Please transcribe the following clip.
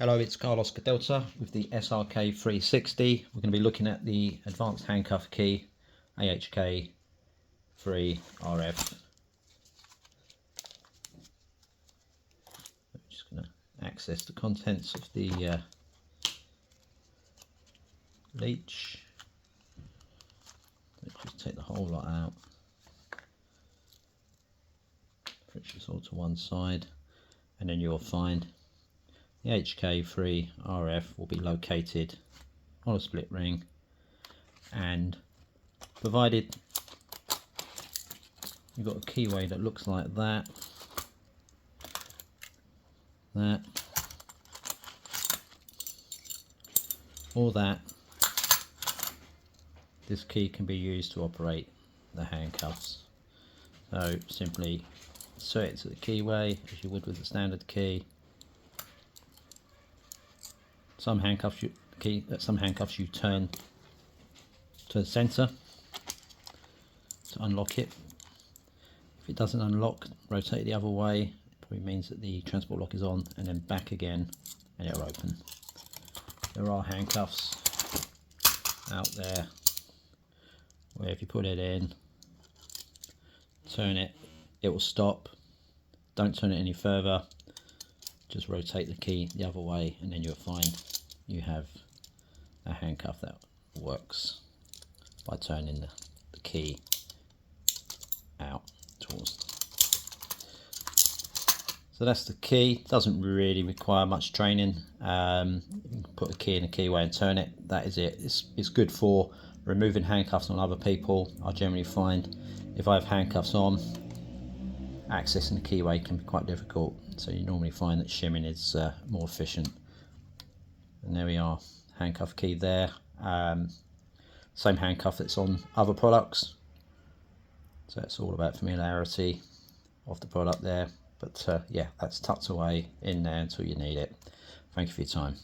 Hello, it's Carlos Delta with the SRK360. We're going to be looking at the advanced handcuff key, AHK3-RF. I'm just going to access the contents of the leech. Let's just take the whole lot out. Push this all to one side, and then you'll find the AHK3-RF will be located on a split ring, and provided you've got a keyway that looks like that, or that, this key can be used to operate the handcuffs. So simply insert it to the keyway as you would with the standard key. Some handcuffs you turn to the center to unlock it. If it doesn't unlock, rotate it the other way. It probably means that the transport lock is on, and then back again and it'll open. There are handcuffs out there where if you put it in, turn it, it will stop. Don't turn it any further, just rotate the key the other way, and then you'll find you have a handcuff that works by turning the key out towards. So that's the key. Doesn't really require much training. You can put the key in the keyway and turn it. That is it. It's good for removing handcuffs on other people. I generally find if I have handcuffs on, accessing the keyway can be quite difficult, so you normally find that shimming is more efficient. And there we are, handcuff key there. Same handcuff that's on other products, so it's all about familiarity of the product there. But yeah, that's tucked away in there until you need it. Thank you for your time.